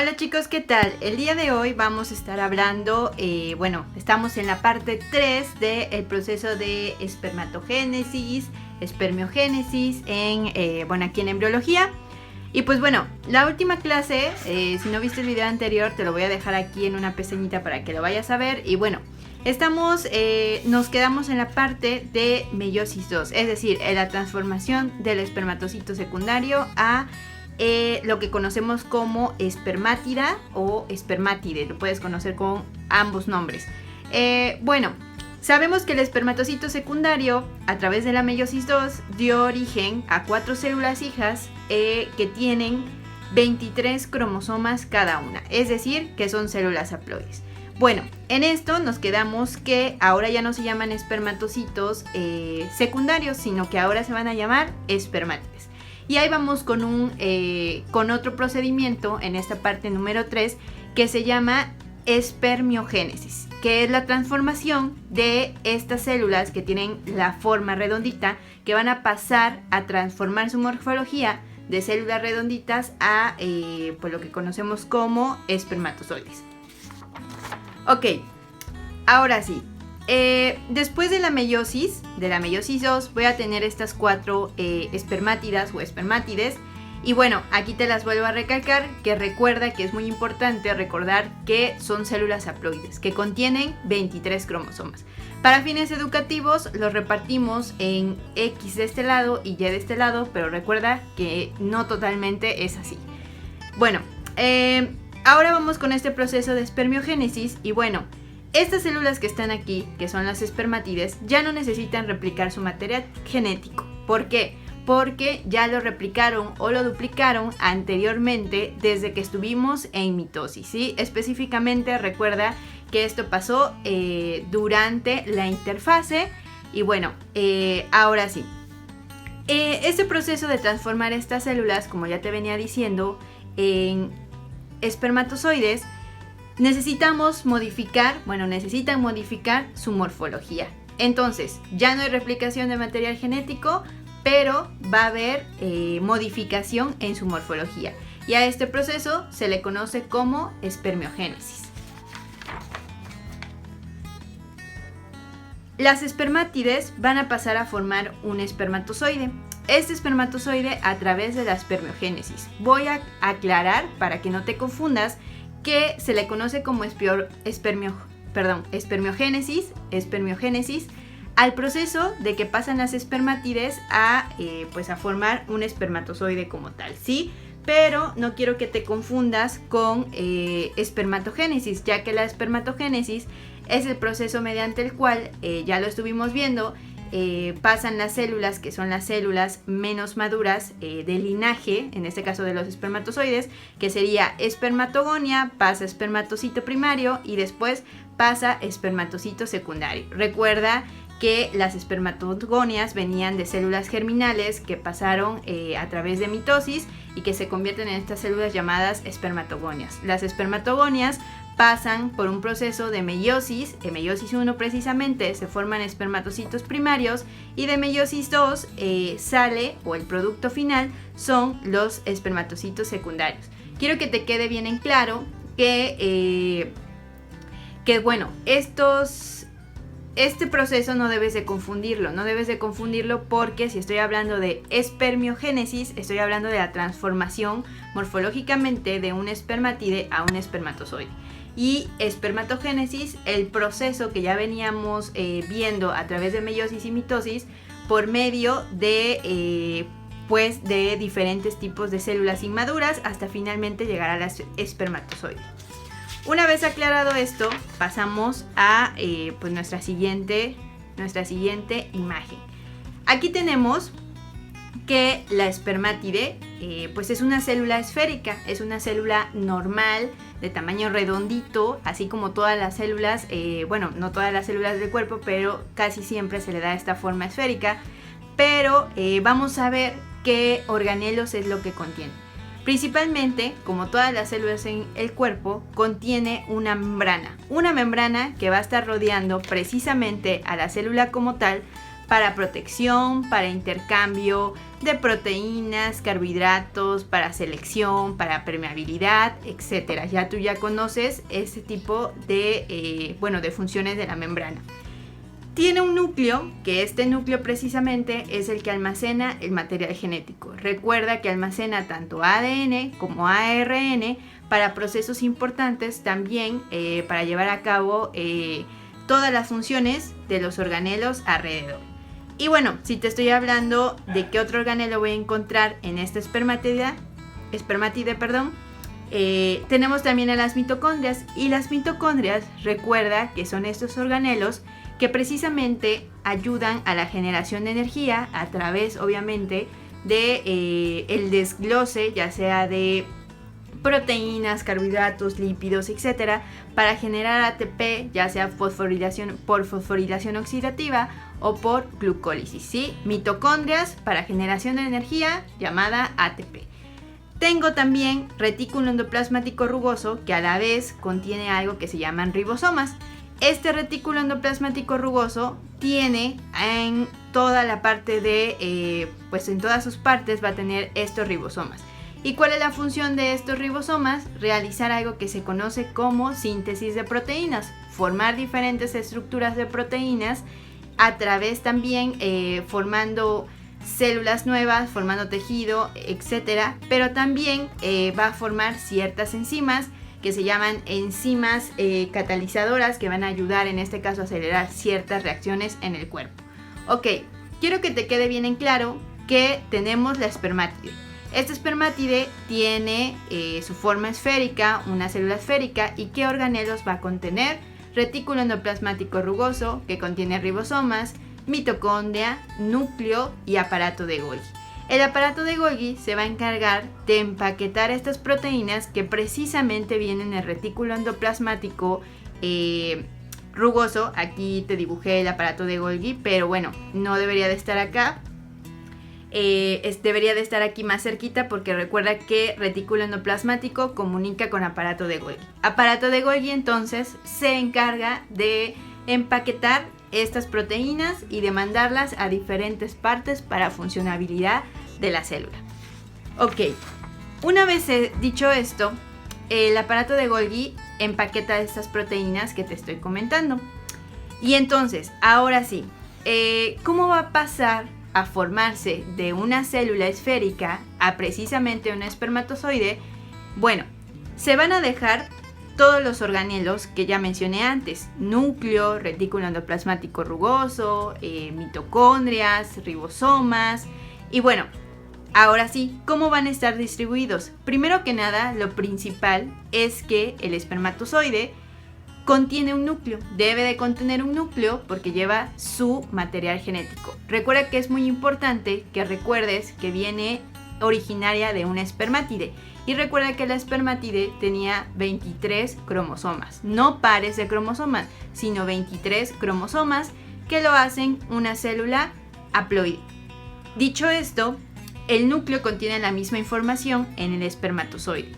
Hola chicos, ¿qué tal? El día de hoy vamos a estar hablando, estamos en la parte 3 del proceso de espermatogénesis, espermiogénesis aquí en embriología. Y pues bueno, la última clase, si no viste el video anterior, te lo voy a dejar aquí en una pestañita para que lo vayas a ver. Y bueno, nos quedamos en la parte de meiosis 2, es decir, en la transformación del espermatocito secundario a lo que conocemos como espermátida o espermátide. Lo puedes conocer con ambos nombres. Sabemos que el espermatocito secundario, a través de la meiosis 2, dio origen a 4 células hijas que tienen 23 cromosomas cada una, es decir, que son células haploides. Bueno, en esto nos quedamos que ahora ya no se llaman espermatocitos secundarios, sino que ahora se van a llamar espermátides. Y ahí vamos con otro procedimiento en esta parte número 3 que se llama espermiogénesis, que es la transformación de estas células que tienen la forma redondita, que van a pasar a transformar su morfología de células redonditas a lo que conocemos como espermatozoides. Ok, ahora sí. Después de la meiosis 2, voy a tener estas 4 espermátidas o espermátides. Y bueno, aquí te las vuelvo a recalcar, que recuerda que es muy importante recordar que son células haploides, que contienen 23 cromosomas. Para fines educativos los repartimos en X de este lado y Y de este lado, pero recuerda que no totalmente es así. Bueno, ahora vamos con este proceso de espermiogénesis y bueno, estas células que están aquí, que son las espermátides, ya no necesitan replicar su material genético. ¿Por qué? Porque ya lo replicaron o lo duplicaron anteriormente desde que estuvimos en mitosis, ¿sí? Específicamente recuerda que esto pasó durante la interfase y bueno, ahora sí. Este proceso de transformar estas células, como ya te venía diciendo, en espermatozoides, necesitan modificar su morfología. Entonces, ya no hay replicación de material genético, pero va a haber modificación en su morfología. Y a este proceso se le conoce como espermiogénesis. Las espermátides van a pasar a formar un espermatozoide. Este espermatozoide a través de la espermiogénesis. Voy a aclarar para que no te confundas que se le conoce como espermiogénesis al proceso de que pasan las espermátides a formar un espermatozoide como tal, ¿sí? Pero no quiero que te confundas con espermatogénesis, ya que la espermatogénesis es el proceso mediante el cual, ya lo estuvimos viendo, pasan las células, que son las células menos maduras del linaje, en este caso de los espermatozoides, que sería espermatogonia, pasa espermatocito primario y después pasa espermatocito secundario. Recuerda que las espermatogonias venían de células germinales que pasaron a través de mitosis y que se convierten en estas células llamadas espermatogonias. Las espermatogonias pasan por un proceso de meiosis, en meiosis 1 precisamente se forman espermatocitos primarios y de meiosis 2 sale, o el producto final son los espermatocitos secundarios. Quiero que te quede bien en claro que este proceso no debes de confundirlo porque si estoy hablando de espermiogénesis, estoy hablando de la transformación morfológicamente de un espermátide a un espermatozoide. Y espermatogénesis, el proceso que ya veníamos viendo a través de meiosis y mitosis por medio de diferentes tipos de células inmaduras hasta finalmente llegar a la espermatozoide. Una vez aclarado esto, pasamos a nuestra siguiente imagen. Aquí tenemos que la espermátide es una célula esférica, es una célula normal de tamaño redondito, así como todas las células, no todas las células del cuerpo, pero casi siempre se le da esta forma esférica. Pero vamos a ver qué organelos es lo que contiene. Principalmente, como todas las células en el cuerpo, contiene una membrana que va a estar rodeando precisamente a la célula como tal para protección, para intercambio de proteínas, carbohidratos, para selección, para permeabilidad, etc. Ya tú ya conoces este tipo de, de funciones de la membrana. Tiene un núcleo, que este núcleo precisamente es el que almacena el material genético. Recuerda que almacena tanto ADN como ARN para procesos importantes, también para llevar a cabo todas las funciones de los organelos alrededor. Y bueno, si te estoy hablando de qué otro organelo voy a encontrar en esta espermatide, tenemos también a las mitocondrias. Y las mitocondrias, recuerda que son estos organelos que precisamente ayudan a la generación de energía a través, obviamente, de el desglose, ya sea de proteínas, carbohidratos, lípidos, etcétera, para generar ATP, ya sea por fosforilación oxidativa o por glucólisis, ¿sí? Mitocondrias para generación de energía, llamada ATP. Tengo también retículo endoplasmático rugoso, que a la vez contiene algo que se llaman ribosomas. Este retículo endoplasmático rugoso tiene en toda la parte de, en todas sus partes va a tener estos ribosomas. ¿Y cuál es la función de estos ribosomas? Realizar algo que se conoce como síntesis de proteínas, formar diferentes estructuras de proteínas a través también formando células nuevas, formando tejido, etcétera, pero también va a formar ciertas enzimas que se llaman enzimas catalizadoras, que van a ayudar en este caso a acelerar ciertas reacciones en el cuerpo. Ok, quiero que te quede bien en claro que tenemos la espermátide. Esta espermátide tiene su forma esférica, una célula esférica, y ¿qué organelos va a contener? Retículo endoplasmático rugoso, que contiene ribosomas, mitocondria, núcleo y aparato de Golgi. El aparato de Golgi se va a encargar de empaquetar estas proteínas que precisamente vienen en el retículo endoplasmático rugoso. Aquí te dibujé el aparato de Golgi, pero bueno, no debería de estar acá. Debería de estar aquí más cerquita, porque recuerda que retículo endoplasmático comunica con aparato de Golgi. Aparato de Golgi entonces se encarga de empaquetar estas proteínas y de mandarlas a diferentes partes para funcionabilidad de la célula. Ok, una vez dicho esto, el aparato de Golgi empaqueta estas proteínas que te estoy comentando. Y entonces, ahora sí, ¿cómo va a pasar a formarse de una célula esférica a precisamente un espermatozoide? Bueno, se van a dejar todos los organelos que ya mencioné antes: núcleo, retículo endoplasmático rugoso, mitocondrias, ribosomas. Y bueno, ahora sí, ¿cómo van a estar distribuidos? Primero que nada, lo principal es que el espermatozoide contiene un núcleo, debe de contener un núcleo porque lleva su material genético. Recuerda que es muy importante que recuerdes que viene originaria de una espermátide. Y recuerda que la espermátide tenía 23 cromosomas, no pares de cromosomas, sino 23 cromosomas que lo hacen una célula haploide. Dicho esto, el núcleo contiene la misma información en el espermatozoide.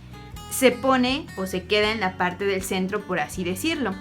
Se pone o se queda en la parte del centro, por así decirlo.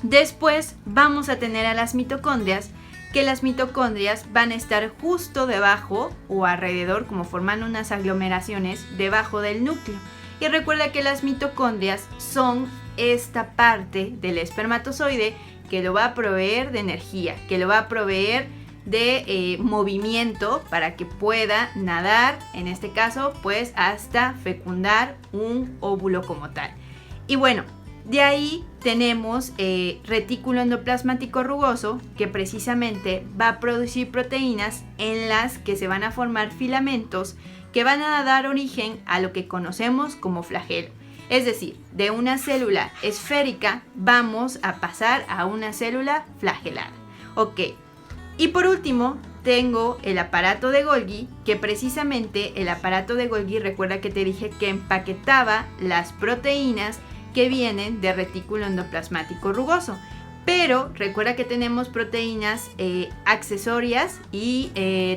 Después vamos a tener a las mitocondrias, que las mitocondrias van a estar justo debajo o alrededor, como formando unas aglomeraciones debajo del núcleo. Y recuerda que las mitocondrias son esta parte del espermatozoide que lo va a proveer de energía, que lo va a proveer de movimiento para que pueda nadar, en este caso pues hasta fecundar un óvulo como tal. Y bueno, de ahí tenemos retículo endoplasmático rugoso, que precisamente va a producir proteínas en las que se van a formar filamentos que van a dar origen a lo que conocemos como flagelo. Es decir, de una célula esférica vamos a pasar a una célula flagelada. Ok. Y por último, tengo el aparato de Golgi, que precisamente el aparato de Golgi, recuerda que te dije que empaquetaba las proteínas que vienen de retículo endoplasmático rugoso. Pero recuerda que tenemos proteínas accesorias y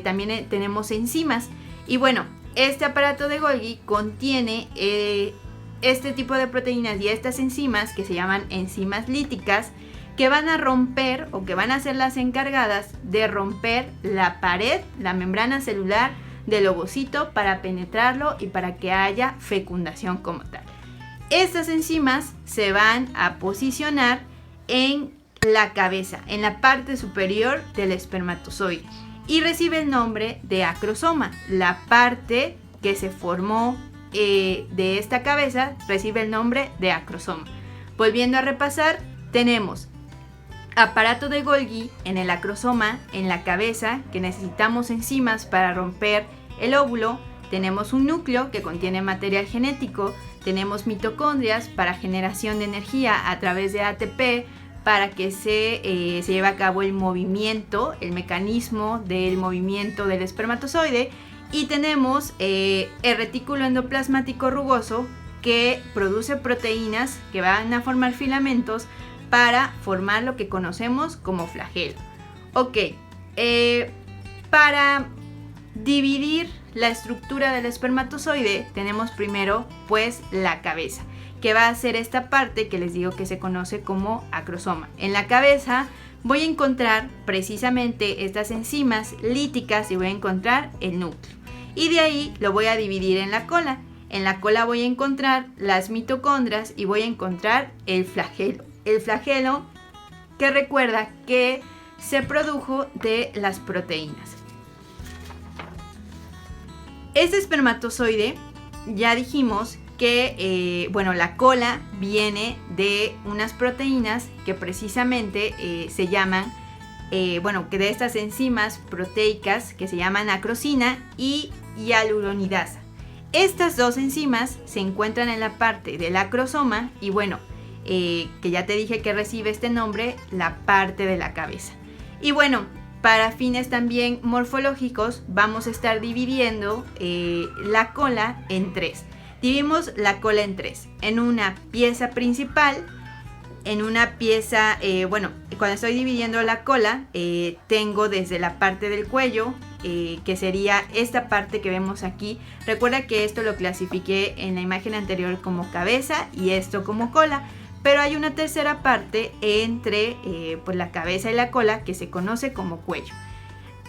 también tenemos enzimas. Y bueno, este aparato de Golgi contiene este tipo de proteínas y estas enzimas que se llaman enzimas líticas, que van a romper o que van a ser las encargadas de romper la pared, la membrana celular del ovocito para penetrarlo y para que haya fecundación como tal. Estas enzimas se van a posicionar en la cabeza, en la parte superior del espermatozoide, y recibe el nombre de acrosoma. La parte que se formó de esta cabeza recibe el nombre de acrosoma. Volviendo a repasar, tenemos aparato de Golgi en el acrosoma, en la cabeza, que necesitamos enzimas para romper el óvulo. Tenemos un núcleo que contiene material genético, tenemos mitocondrias para generación de energía a través de ATP para que se lleve a cabo el movimiento, el mecanismo del movimiento del espermatozoide, y tenemos el retículo endoplasmático rugoso que produce proteínas que van a formar filamentos para formar lo que conocemos como flagelo. Ok, para dividir la estructura del espermatozoide tenemos primero pues la cabeza, que va a ser esta parte que les digo que se conoce como acrosoma. En la cabeza voy a encontrar precisamente estas enzimas líticas y voy a encontrar el núcleo. Y de ahí lo voy a dividir en la cola. En la cola voy a encontrar las mitocondrias y voy a encontrar el flagelo. El flagelo que recuerda que se produjo de las proteínas. Este espermatozoide, ya dijimos que la cola viene de unas proteínas que precisamente se llaman, que de estas enzimas proteicas que se llaman acrosina y hialuronidasa. Estas dos enzimas se encuentran en la parte del acrosoma y que ya te dije que recibe este nombre, la parte de la cabeza. Y para fines también morfológicos vamos a estar dividiendo la cola en tres. Dividimos la cola en tres, en una pieza principal, en una pieza, cuando estoy dividiendo la cola, tengo desde la parte del cuello, que sería esta parte que vemos aquí. Recuerda que esto lo clasifiqué en la imagen anterior como cabeza y esto como cola, pero hay una tercera parte entre la cabeza y la cola que se conoce como cuello.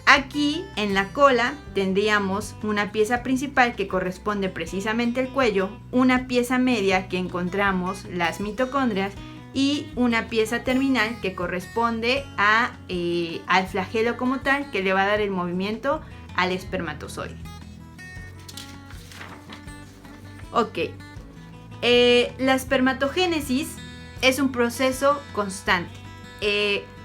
Aquí en la cola tendríamos una pieza principal que corresponde precisamente al cuello, una pieza media que encontramos las mitocondrias y una pieza terminal que corresponde al flagelo como tal, que le va a dar el movimiento al espermatozoide. Ok, la espermatogénesis es un proceso constante.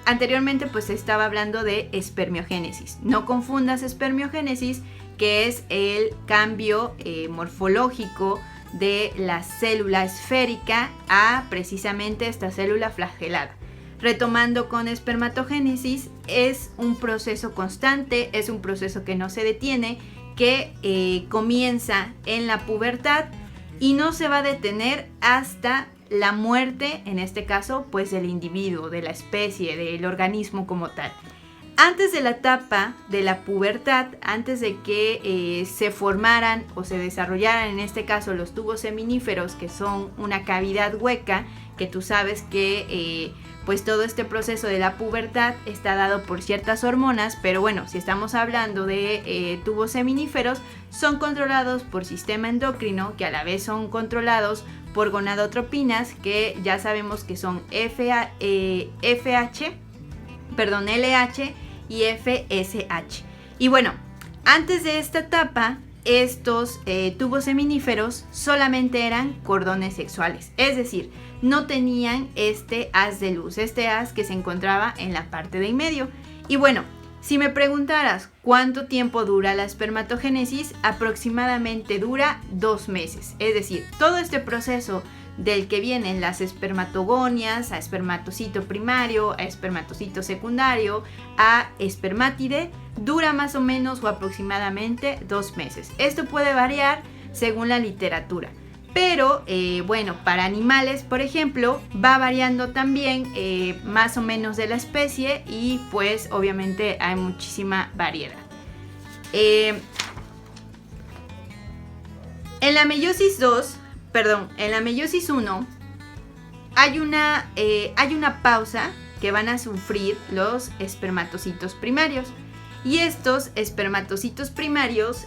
Anteriormente se estaba hablando de espermiogénesis. No confundas espermiogénesis, que es el cambio morfológico de la célula esférica a precisamente esta célula flagelada. Retomando con espermatogénesis, es un proceso constante, es un proceso que no se detiene, que comienza en la pubertad y no se va a detener hasta la muerte, en este caso, del individuo, de la especie, del organismo como tal. Antes de la etapa de la pubertad, antes de que se formaran o se desarrollaran, en este caso, los tubos seminíferos, que son una cavidad hueca, que tú sabes que todo este proceso de la pubertad está dado por ciertas hormonas, pero si estamos hablando de tubos seminíferos, son controlados por sistema endocrino, que a la vez son controlados por gonadotropinas, que ya sabemos que son LH y FSH. Y antes de esta etapa, estos tubos seminíferos solamente eran cordones sexuales, es decir, no tenían este haz de luz, este haz que se encontraba en la parte de en medio. Y si me preguntaras cuánto tiempo dura la espermatogénesis, aproximadamente dura 2 meses. Es decir, todo este proceso del que vienen las espermatogonias, a espermatocito primario, a espermatocito secundario, a espermátide, dura más o menos o aproximadamente 2 meses. Esto puede variar según la literatura. Pero para animales, por ejemplo, va variando también más o menos de la especie y obviamente hay muchísima variedad. En la meiosis 1 hay una pausa que van a sufrir los espermatocitos primarios. Y estos espermatocitos primarios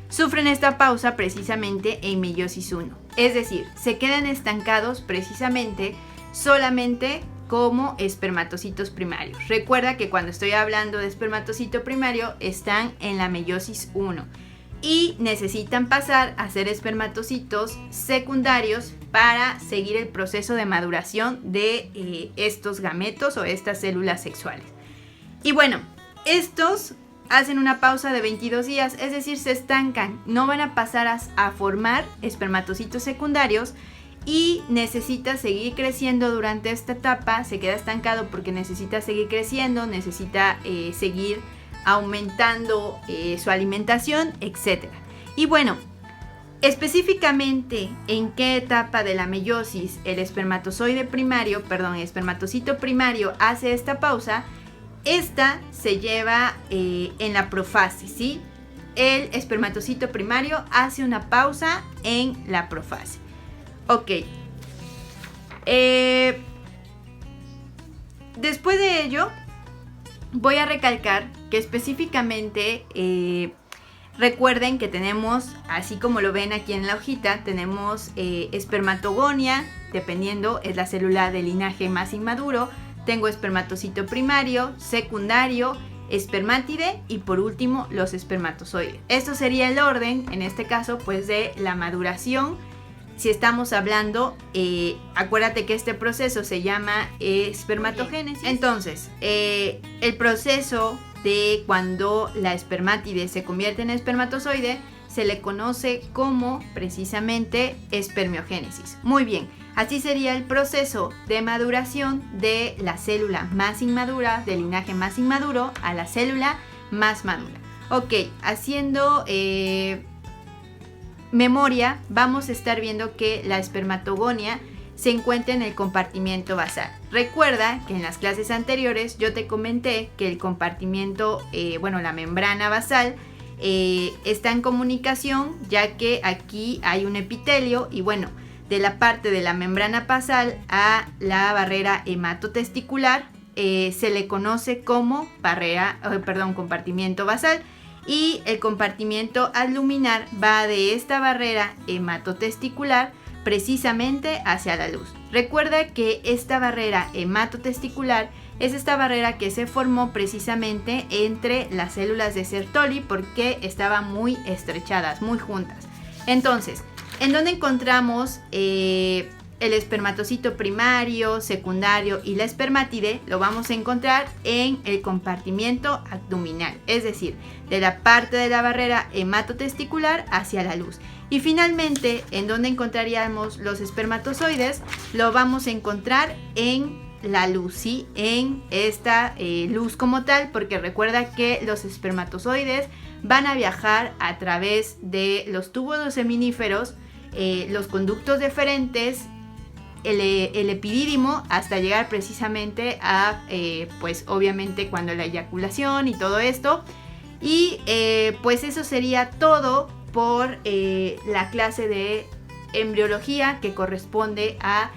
sufren esta pausa precisamente en meiosis 1. Es decir, se quedan estancados precisamente solamente como espermatocitos primarios. Recuerda que cuando estoy hablando de espermatocito primario están en la meiosis 1 y necesitan pasar a ser espermatocitos secundarios para seguir el proceso de maduración de estos gametos o estas células sexuales. Y bueno, estos hacen una pausa de 22 días, es decir, se estancan, no van a pasar a formar espermatocitos secundarios y necesita seguir creciendo durante esta etapa, se queda estancado porque necesita seguir creciendo, necesita seguir aumentando su alimentación, etc. Y bueno, específicamente en qué etapa de la meiosis el espermatocito primario hace esta pausa. Esta se lleva en la profase, ¿sí? El espermatocito primario hace una pausa en la profase. Ok. Después de ello, voy a recalcar que específicamente recuerden que tenemos, así como lo ven aquí en la hojita, tenemos espermatogonia, dependiendo, es la célula del linaje más inmaduro. Tengo espermatocito primario, secundario, espermátide y por último los espermatozoides. Esto sería el orden, en este caso, pues de la maduración. Si estamos hablando, acuérdate que este proceso se llama espermatogénesis. Entonces, el proceso de cuando la espermátide se convierte en espermatozoide se le conoce como precisamente espermiogénesis. Muy bien. Así sería el proceso de maduración de la célula más inmadura, del linaje más inmaduro, a la célula más madura. Ok, haciendo memoria, vamos a estar viendo que la espermatogonia se encuentra en el compartimiento basal. Recuerda que en las clases anteriores yo te comenté que el compartimiento, la membrana basal, está en comunicación, ya que aquí hay un epitelio y bueno, de la parte de la membrana basal a la barrera hematotesticular se le conoce como compartimiento basal, y el compartimiento luminar va de esta barrera hematotesticular precisamente hacia la luz. Recuerda que esta barrera hematotesticular es esta barrera que se formó precisamente entre las células de Sertoli porque estaban muy estrechadas, muy juntas. Entonces, ¿en dónde encontramos el espermatocito primario, secundario y la espermátide? Lo vamos a encontrar en el compartimiento abdominal, es decir, de la parte de la barrera hematotesticular hacia la luz. Y finalmente, ¿en dónde encontraríamos los espermatozoides? Lo vamos a encontrar en la luz, ¿sí? En esta luz como tal, porque recuerda que los espermatozoides van a viajar a través de los túbulos seminíferos, los conductos deferentes, el epidídimo, hasta llegar precisamente a, pues obviamente cuando la eyaculación y todo esto. Y pues eso sería todo por la clase de embriología que corresponde a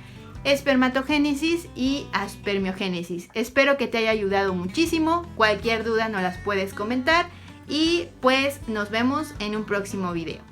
espermatogénesis y aspermiogénesis. Espero que te haya ayudado muchísimo. Cualquier duda nos las puedes comentar y pues nos vemos en un próximo video.